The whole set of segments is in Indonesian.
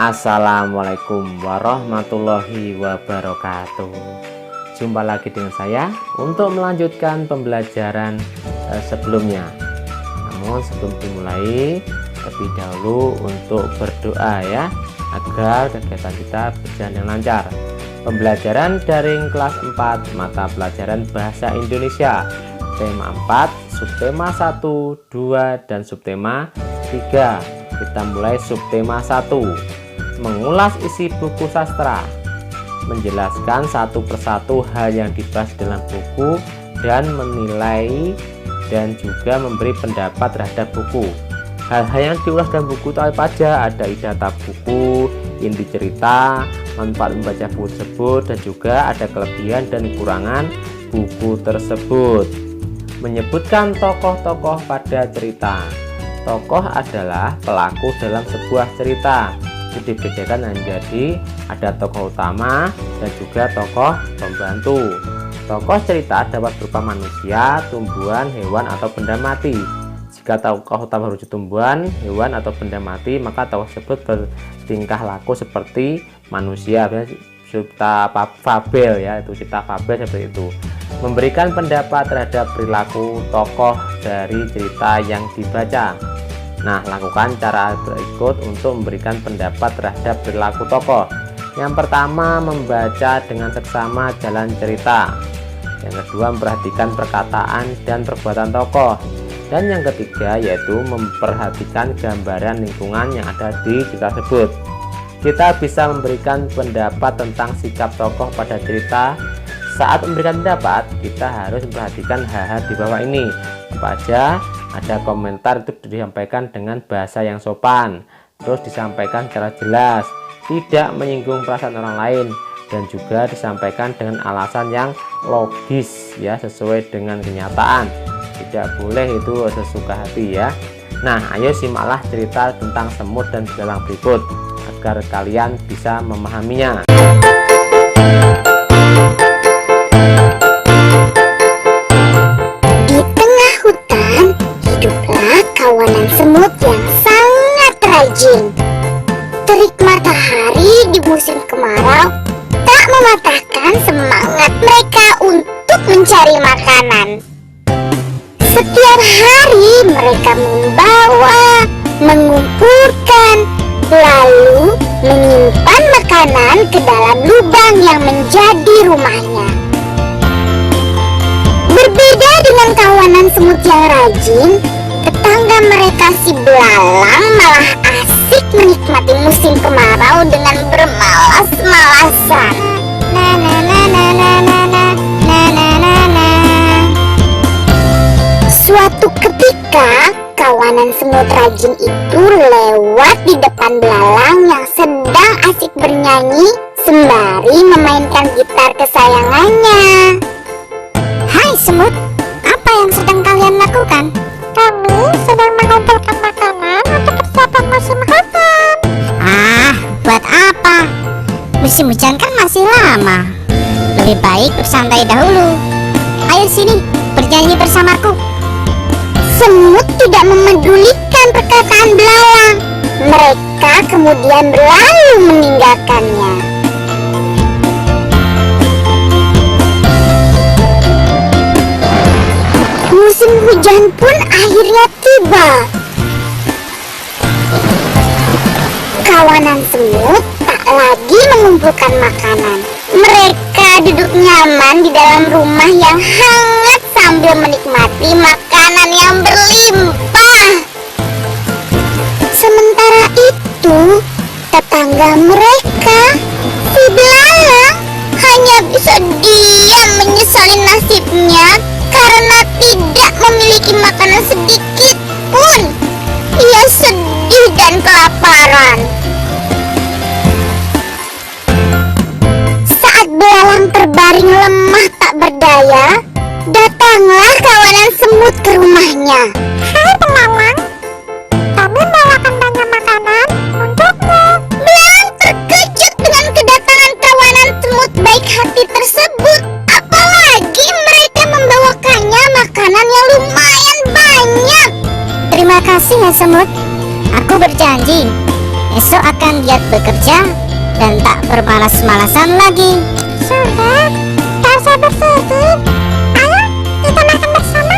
Assalamualaikum warahmatullahi wabarakatuh. Jumpa lagi dengan saya untuk melanjutkan pembelajaran sebelumnya. Namun sebelum dimulai, lebih dahulu untuk berdoa ya, agar kegiatan kita berjalan dengan lancar. Pembelajaran daring kelas 4 mata pelajaran Bahasa Indonesia, tema 4, subtema 1, 2, dan subtema 3. Kita mulai subtema 1. Mengulas isi buku sastra, menjelaskan satu persatu hal yang dibahas dalam buku dan menilai dan juga memberi pendapat terhadap buku. Hal-hal yang diulas dalam buku itu apa aja? Ada data buku, inti cerita, manfaat membaca buku tersebut, dan juga ada kelebihan dan kekurangan buku tersebut. Menyebutkan tokoh-tokoh pada cerita. Tokoh adalah pelaku dalam sebuah cerita. Itu dibedakan menjadi ada tokoh utama dan juga tokoh pembantu. Tokoh cerita dapat berupa manusia, tumbuhan, hewan, atau benda mati. Jika tokoh utama berupa tumbuhan, hewan, atau benda mati, maka tokoh tersebut bertingkah laku seperti manusia. Cerita fabel ya, itu cerita fabel seperti itu. Memberikan pendapat terhadap perilaku tokoh dari cerita yang dibaca. Nah, lakukan cara berikut untuk memberikan pendapat terhadap perilaku tokoh. Yang pertama, membaca dengan seksama jalan cerita. Yang kedua, memperhatikan perkataan dan perbuatan tokoh. Dan yang ketiga, yaitu memperhatikan gambaran lingkungan yang ada di cerita tersebut. Kita bisa memberikan pendapat tentang sikap tokoh pada cerita. Saat memberikan pendapat, kita harus memperhatikan hal-hal di bawah ini. Apa aja? Ada komentar itu disampaikan dengan bahasa yang sopan, terus disampaikan secara jelas, tidak menyinggung perasaan orang lain, dan juga disampaikan dengan alasan yang logis ya, sesuai dengan kenyataan. Tidak boleh itu sesuka hati ya. Nah, ayo simaklah cerita tentang semut dan belalang berikut agar kalian bisa memahaminya. Kawanan semut yang sangat rajin. Terik matahari di musim kemarau tak mematahkan semangat mereka untuk mencari makanan. Setiap hari mereka membawa, mengumpulkan, lalu menyimpan makanan ke dalam lubang yang menjadi rumahnya. Berbeda dengan kawanan semut yang rajin, tetangga mereka si belalang malah asik menikmati musim kemarau dengan bermalas-malasan. Suatu ketika, kawanan semut rajin itu lewat di depan belalang yang sedang asik bernyanyi sembari memainkan gitar kesayangannya. Hai semut, apa yang sedang kalian lakukan? Kami sedang mengumpulkan makanan untuk persiapan musim hujan. Ah, buat apa? Musim hujan kan masih lama. Lebih baik bersantai dahulu. Ayo sini, bernyanyi bersamaku. Semut tidak memedulikan perkataan belalang. Mereka kemudian berlalu meninggalkannya. Musim hujan pun akhirnya tiba. Kawanan semut tak lagi mengumpulkan makanan. Mereka duduk nyaman di dalam rumah yang hangat sambil menikmati makanan yang berlimpah. Sementara itu, tetangga mereka, si belalang, hanya bisa diam menyesali nasibnya karena tidak memiliki makanan sedikit pun. Ia sedih dan kelaparan. Saat belalang terbaring lemah tak berdaya, datanglah kawanan semut ke rumahnya. Hai belalang, kami bawakan banyak makanan untukmu. Belalang terkejut dengan kedatangan kawanan semut baik hati tersebut. Apalagi mereka membawakannya makanan yang lumayan banyak. Terima kasih ya semut. Aku berjanji esok akan giat bekerja dan tak bermalas-malasan lagi. Sudah, tak usah bersedih. Ayo kita makan bersama.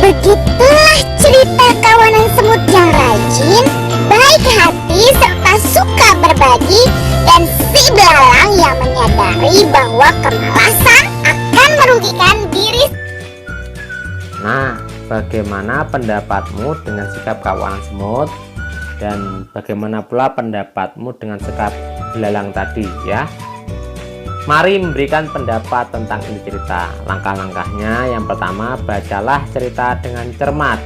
Begitulah cerita kawanan semut yang rajin, baik hati serta suka berbagi, dan si belalang yang menyadari bahwa kemalasan akan merugikan diri. Nah, bagaimana pendapatmu dengan sikap kawanan semut? Dan bagaimana pula pendapatmu dengan sikap belalang tadi ya? Mari memberikan pendapat tentang ini cerita. Langkah-langkahnya, yang pertama, bacalah cerita dengan cermat.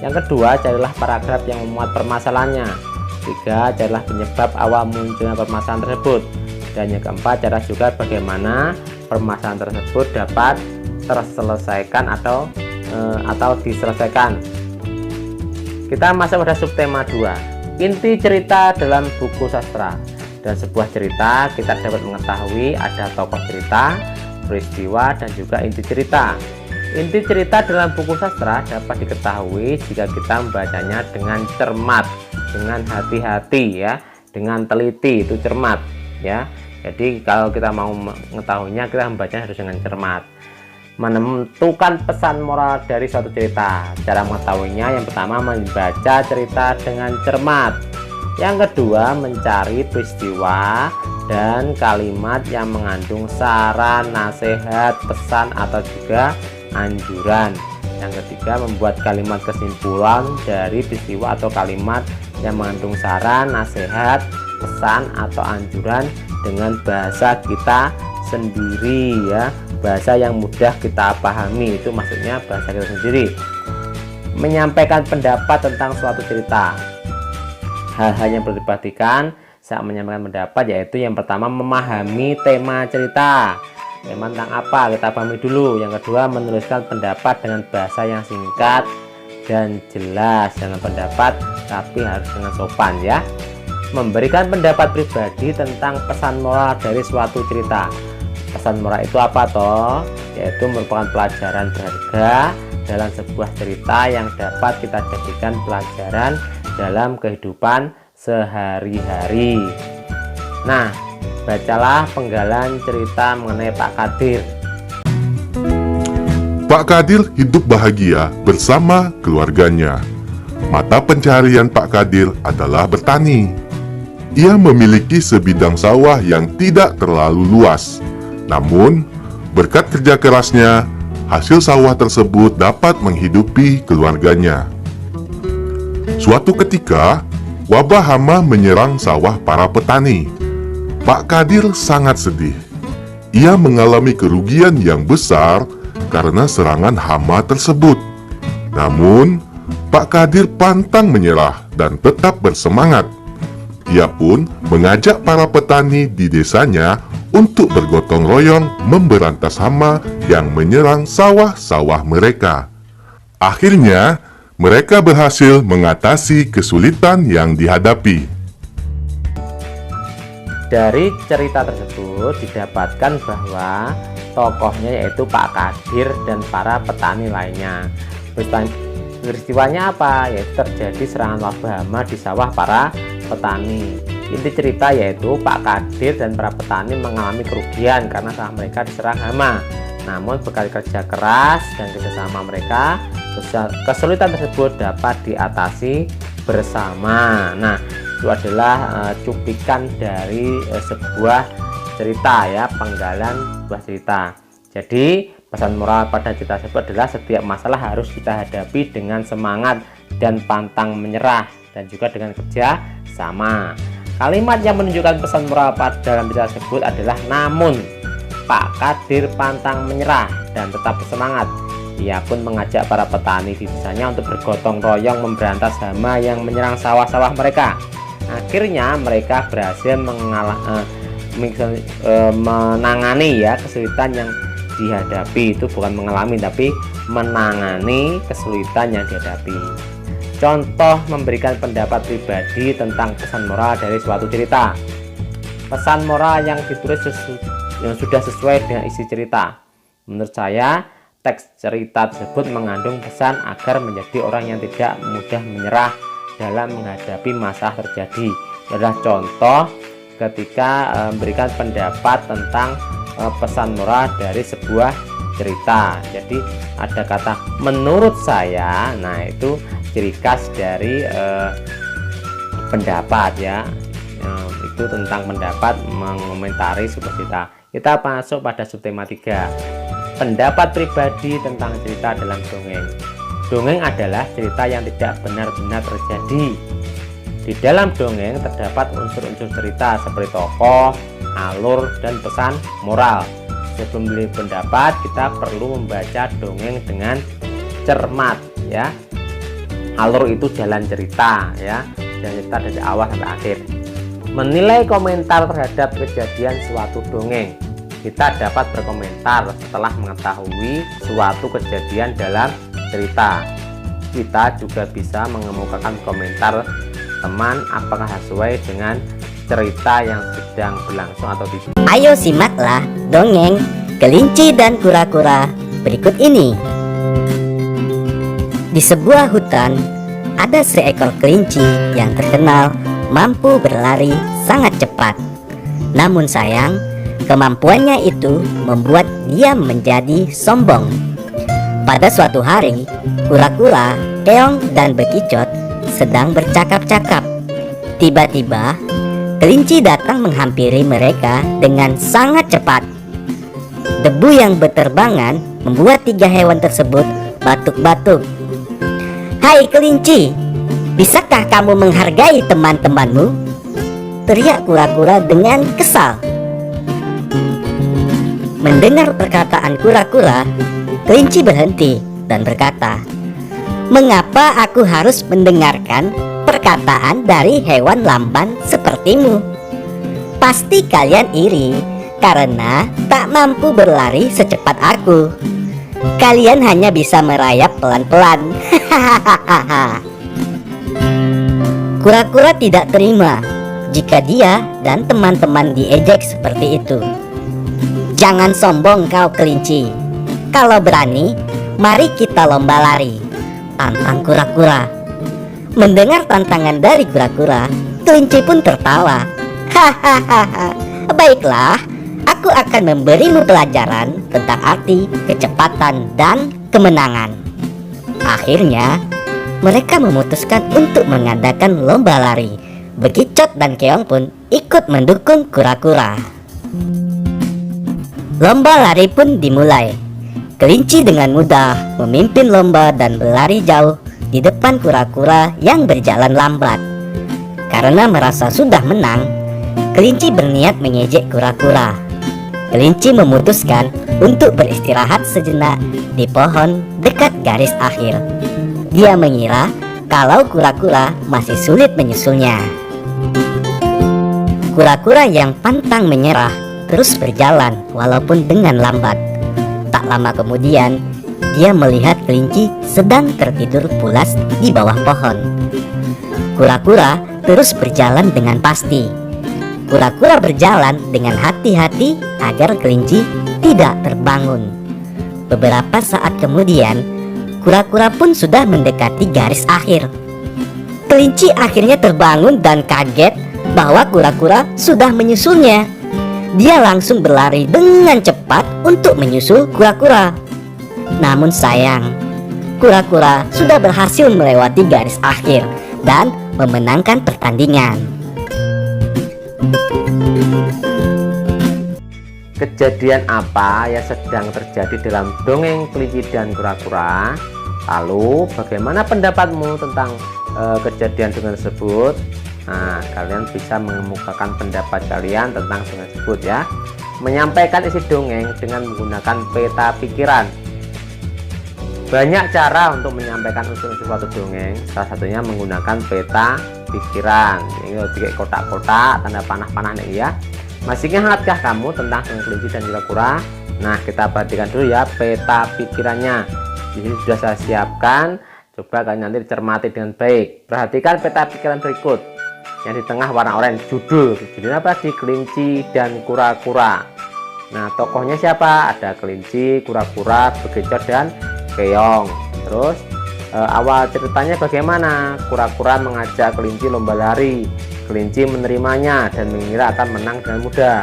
Yang kedua, carilah paragraf yang memuat permasalahannya. Tiga, carilah penyebab awal munculnya permasalahan tersebut. Dan yang keempat, carilah juga bagaimana permasalahan tersebut dapat terselesaikan atau diselesaikan. Kita masuk pada subtema 2, inti cerita dalam buku sastra. Dan sebuah cerita kita dapat mengetahui ada tokoh cerita, peristiwa, dan juga inti cerita. Inti cerita dalam buku sastra dapat diketahui jika kita membacanya dengan cermat, dengan hati-hati ya, dengan teliti, itu cermat ya. Jadi kalau kita mau mengetahuinya, kita membacanya harus dengan cermat. Menentukan pesan moral dari suatu cerita. Cara mengetahuinya, yang pertama membaca cerita dengan cermat. Yang kedua, mencari peristiwa dan kalimat yang mengandung saran, nasihat, pesan, atau juga anjuran. Yang ketiga, membuat kalimat kesimpulan dari peristiwa atau kalimat yang mengandung saran, nasihat, pesan, atau anjuran dengan bahasa kita sendiri ya, bahasa yang mudah kita pahami. Itu maksudnya bahasa kita sendiri. Menyampaikan pendapat tentang suatu cerita. Hal-hal yang perlu diperhatikan saat menyampaikan pendapat yaitu yang pertama, memahami tema cerita. Tema tentang apa, kita pahami dulu. Yang kedua, menuliskan pendapat dengan bahasa yang singkat dan jelas. Jangan pendapat tapi harus dengan sopan ya. Memberikan pendapat pribadi tentang pesan moral dari suatu cerita. Pesan moral itu apa toh? Yaitu merupakan pelajaran berharga dalam sebuah cerita yang dapat kita jadikan pelajaran dalam kehidupan sehari-hari. Nah, bacalah penggalan cerita mengenai Pak Kadir. Pak Kadir hidup bahagia bersama keluarganya. Mata pencaharian Pak Kadir adalah bertani. Ia memiliki sebidang sawah yang tidak terlalu luas. Namun, berkat kerja kerasnya, hasil sawah tersebut dapat menghidupi keluarganya. Suatu ketika, wabah hama menyerang sawah para petani. Pak Kadir sangat sedih. Ia mengalami kerugian yang besar karena serangan hama tersebut. Namun, Pak Kadir pantang menyerah dan tetap bersemangat. Ia pun mengajak para petani di desanya untuk bergotong royong memberantas hama yang menyerang sawah-sawah mereka. Akhirnya, mereka berhasil mengatasi kesulitan yang dihadapi. Dari cerita tersebut didapatkan bahwa tokohnya yaitu Pak Kadir dan para petani lainnya. Peristiwanya apa? Yaitu terjadi serangan wabah hama di sawah para petani. Inti cerita yaitu Pak Kadir dan para petani mengalami kerugian karena sawah mereka diserang hama. Namun berkat kerja keras dan kerjasama mereka, kesulitan tersebut dapat diatasi bersama. Nah, itu adalah cuplikan dari sebuah cerita ya, penggalan sebuah cerita. Jadi pesan moral pada cerita tersebut adalah setiap masalah harus kita hadapi dengan semangat dan pantang menyerah, dan juga dengan kerja sama. Kalimat yang menunjukkan pesan moral pada dalam cerita tersebut adalah namun Pak Kadir pantang menyerah dan tetap bersemangat. Ia pun mengajak para petani di desanya untuk bergotong royong memberantas hama yang menyerang sawah-sawah mereka. Akhirnya mereka berhasil menangani ya kesulitan yang dihadapi. Itu bukan mengalami tapi menangani kesulitan yang dihadapi. Contoh memberikan pendapat pribadi tentang pesan moral dari suatu cerita. Pesan moral yang ditulis yang sudah sesuai dengan isi cerita. Menurut saya, teks cerita tersebut mengandung pesan agar menjadi orang yang tidak mudah menyerah dalam menghadapi masalah terjadi. adalah contoh ketika memberikan pendapat tentang pesan moral dari sebuah cerita. Jadi ada kata menurut saya, nah itu ciri khas dari pendapat ya. Itu tentang pendapat mengomentari sebuah cerita. Kita masuk pada subtema 3, pendapat pribadi tentang cerita dalam dongeng. Dongeng adalah cerita yang tidak benar-benar terjadi. Di dalam dongeng terdapat unsur-unsur cerita seperti tokoh, alur, dan pesan moral. Sebelum beli pendapat, kita perlu membaca dongeng dengan cermat ya. Alur itu jalan cerita ya, jalan cerita dari awal sampai akhir. Menilai komentar terhadap kejadian suatu dongeng. Kita dapat berkomentar setelah mengetahui suatu kejadian dalam cerita. Kita juga bisa mengemukakan komentar teman apakah sesuai dengan cerita yang sedang berlangsung atau tidak. Ayo simaklah dongeng Kelinci dan Kura-Kura berikut ini. Di sebuah hutan ada seekor kelinci yang terkenal mampu berlari sangat cepat. Namun sayang, kemampuannya itu membuat dia menjadi sombong. Pada suatu hari, Kura-Kura, Keong, dan Bekicot sedang bercakap-cakap. Tiba-tiba, kelinci datang menghampiri mereka dengan sangat cepat. Debu yang berterbangan membuat 3 hewan tersebut batuk-batuk. "Hai kelinci, bisakah kamu menghargai teman-temanmu?" teriak Kura-Kura dengan kesal. Mendengar perkataan Kura-Kura, kelinci berhenti dan berkata, "Mengapa aku harus mendengarkan perkataan dari hewan lamban sepertimu? Pasti kalian iri karena tak mampu berlari secepat aku. Kalian hanya bisa merayap pelan-pelan." Kura-Kura tidak terima jika dia dan teman-teman diejek seperti itu. "Jangan sombong kau kelinci. Kalau berani, mari kita lomba lari," tantang Kura-Kura. Mendengar tantangan dari Kura-Kura, kelinci pun tertawa. "Hahaha, baiklah, aku akan memberimu pelajaran tentang arti kecepatan dan kemenangan." Akhirnya, mereka memutuskan untuk mengadakan lomba lari. Bekicot dan Keong pun ikut mendukung Kura-Kura. Lomba lari pun dimulai. Kelinci dengan mudah memimpin lomba dan berlari jauh di depan Kura-Kura yang berjalan lambat. Karena merasa sudah menang, kelinci berniat mengejek Kura-Kura. Kelinci memutuskan untuk beristirahat sejenak di pohon dekat garis akhir. Dia mengira kalau Kura-Kura masih sulit menyusulnya. Kura-Kura yang pantang menyerah terus berjalan walaupun dengan lambat. Tak lama kemudian, dia melihat kelinci sedang tertidur pulas di bawah pohon. Kura-Kura terus berjalan dengan pasti. Kura-Kura berjalan dengan hati-hati agar kelinci tidak terbangun. Beberapa saat kemudian, Kura-Kura pun sudah mendekati garis akhir. Kelinci akhirnya terbangun dan kaget bahwa Kura-Kura sudah menyusulnya. Dia langsung berlari dengan cepat untuk menyusul Kura-Kura. Namun sayang, Kura-Kura sudah berhasil melewati garis akhir dan memenangkan pertandingan. Kejadian apa yang sedang terjadi dalam dongeng Kelinci dan Kura-Kura? Lalu bagaimana pendapatmu tentang kejadian dongeng tersebut? Nah, kalian bisa mengemukakan pendapat kalian tentang dongeng tersebut ya. Menyampaikan isi dongeng dengan menggunakan peta pikiran. Banyak cara untuk menyampaikan unsur-unsur suatu dongeng. Salah satunya menggunakan peta pikiran. Ini bikin kotak-kotak, tanda panah-panah nih ya. Masih ingatkah kamu tentang dongeng Kelinci dan Kura-Kura? Nah, kita perhatikan dulu ya peta pikirannya. Di sini sudah saya siapkan. Coba kalian nanti dicermati dengan baik. Perhatikan peta pikiran berikut. Yang di tengah warna oranye, judulnya apa? Di Kelinci dan Kura-Kura. Nah, tokohnya siapa? Ada Kelinci, Kura-Kura, Bekicot, dan Keong. Terus awal ceritanya bagaimana? Kura-Kura mengajak Kelinci lomba lari. kelinci menerimanya dan mengira akan menang dengan mudah.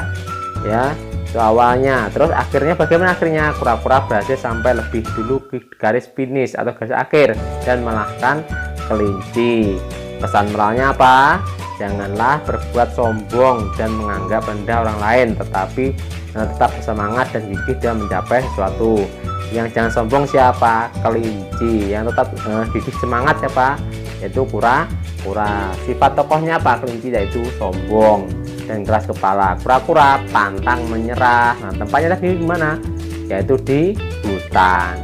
Ya, itu awalnya. Terus akhirnya bagaimana? Akhirnya kura-kura berhasil sampai lebih dulu ke garis finish atau garis akhir dan mengalahkan kelinci. Pesan moralnya apa? Janganlah berbuat sombong dan menganggap rendah orang lain, tetapi tetap semangat dan gigih dalam mencapai sesuatu. Yang jangan sombong siapa? Kelinci. Yang tetap gigih semangat siapa? Yaitu kura-kura. Sifat tokohnya apa? Kelinci yaitu sombong dan keras kepala. Kura-kura pantang menyerah. Nah, tempatnya tadi di mana? Yaitu di hutan.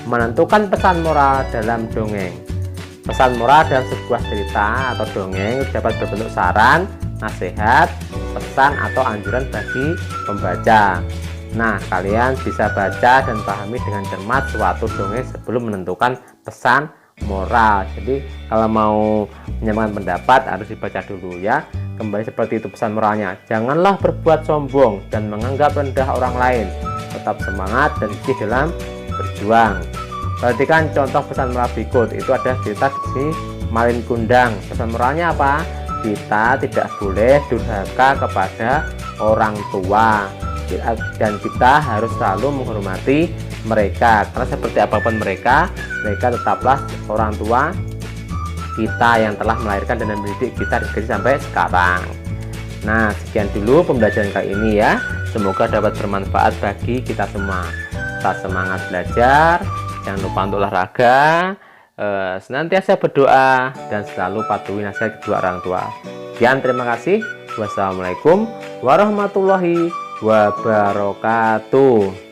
Menentukan pesan moral dalam dongeng. Pesan moral dalam sebuah cerita atau dongeng dapat berbentuk saran, nasihat, pesan atau anjuran bagi pembaca. Nah, kalian bisa baca dan pahami dengan cermat suatu dongeng sebelum menentukan pesan moral. Jadi kalau mau menyampaikan pendapat harus dibaca dulu ya. Kembali seperti itu pesan moralnya. Janganlah berbuat sombong dan menganggap rendah orang lain. Tetap semangat dan gigih dalam berjuang. Perhatikan contoh pesan moral berikut. Itu ada cerita di Malin Kundang. Pesan moralnya apa? Kita tidak boleh durhaka kepada orang tua dan kita harus selalu menghormati mereka, karena seperti apapun mereka tetaplah orang tua kita yang telah melahirkan dan mendidik kita dari sampai sekarang. Nah, sekian dulu pembelajaran kali ini ya. Semoga dapat bermanfaat bagi kita semua. Tetap semangat belajar, jangan lupa untuk olahraga, senantiasa berdoa dan selalu patuhi nasihat kedua orang tua. Sekian, terima kasih. Wassalamualaikum warahmatullahi wabarakatuh.